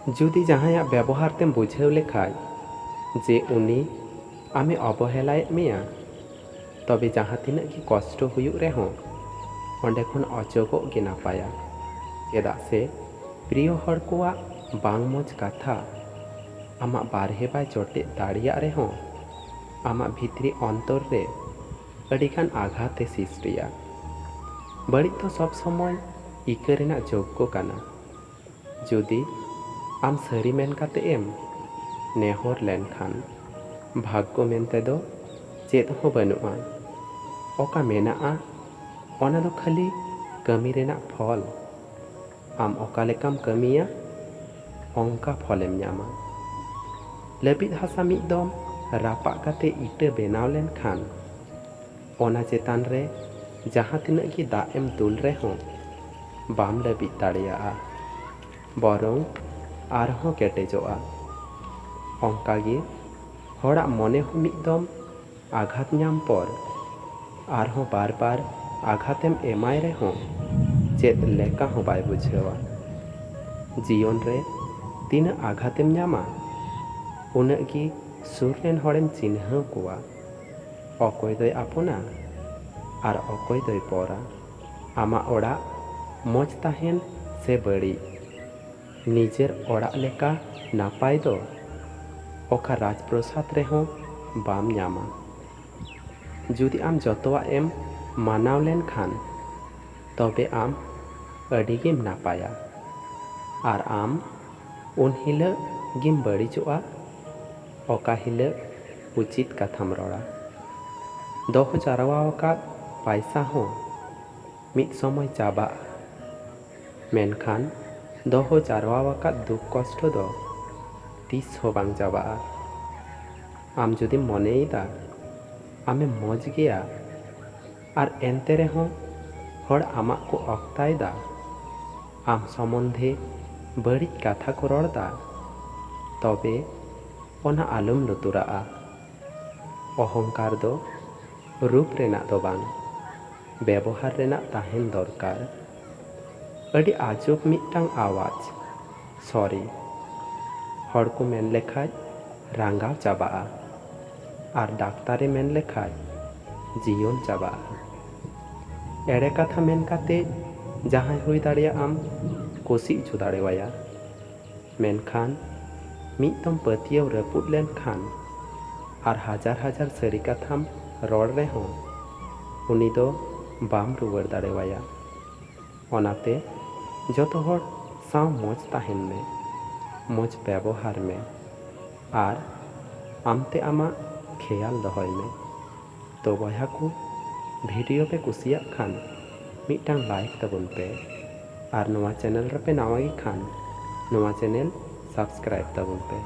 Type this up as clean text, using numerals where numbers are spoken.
जुदी जहां व्यवहार तेम बुझेव लेखाय जे उनी आमे अवहेलायेद मेया तबे जहां तिनाग की कष्ट हुयुग रेहों ओंडे खन अचोगोग गे नापाया। चेदाग से प्रिय हर कोआ बांग मज कथा आमा बारहे बाय चोटे दाड़िया रेहों आमा भितरी अंतर रे अडिगान आघाते सृष्टिया। बड़ी तो सब समय इका रेनाग योग्य काना। जुदी आम सारी मेन काते एम नेहर लेनखान भाग्य मेनते दो चेद हो बनुआ। ओका मेनाआ ओना दो खाली कमी रेनाग फल। आम ओका लेकाम कमिया ओंका फलेम न्यामा। लबिद हासा मिद दम रापा काते इटा बेनाव लेनखान ओना चेतान रे जहां तिनाग की दाग एम दुल रेहों बाम लबिद दाड़ियाआ बरং आरहों केटेजोआ। ओंकागे हड़ा मने हो मिदम आघात नाम पर आरहों बार बार आघातेम एमाय रेहों चेद लेका हो बाय बुझेवा। जीवन रे तीन आघातेम नामा उनग गी सुर रेन हड़ेम चिन्ह कोआ। अकय दय आपना आर अकय दय परा। आमा ओड़ा मज ताहेन से बड़ी निजेर ओड़ा लेका नापाय दो ओका राजप्रसाद रेहों बाम न्यामा। जुदी आम जतोआ एम मानाव लेनखान तबे आम अडिगेम नापाया आर आम उन हिलोग गिम बड़िजोआ ओका हिलोग उचित कथाम रड़ा। दोहो जारवाका पैसा हों मिद समय चाबा मेनखान दोहो जारवाका दुख कष्ट दो तीस हो बांग चाबा। आम जुदी मनेदा आमे मज गया आर एनते रेहों हड़ आमा को अक्तायदा आम सम्बन्धे बड़िज कथा को रड़दा तबे ओना आलम लुतुराआ। अहंकार दो रूप रेनाग दो बांग व्यवहार रेनाग ताहेन दरकार। अड़ी आजब मिदटांग आवाज सॉरी हड़ को मेन लेखाय रांगाव चाबाआ आर डाक्तारे मेन लेखाय जीवन चाबाआ। एड़े कथा मेन काते जहां हुई दाड़िया आम कुसी उचु दाड़ेवाया मेनखान मिदम पतियाव रपुद लेनखान आर हजार हजार सारी कथाम रड़ रेहों उनी दो बाम रुवाड़ दाड़ेवाया। ओनाते जतो हड़ साव मज ताहेन में मज व्यवहार में आर आमते आमा ख्याल दहय में। तो बया को भिडियो पे कुसिया खान मिदटांग लाइक तबन पे आर नवा चैनल रे पे नावा गे खान नवा चैनल सब्सक्राइब तबन पे।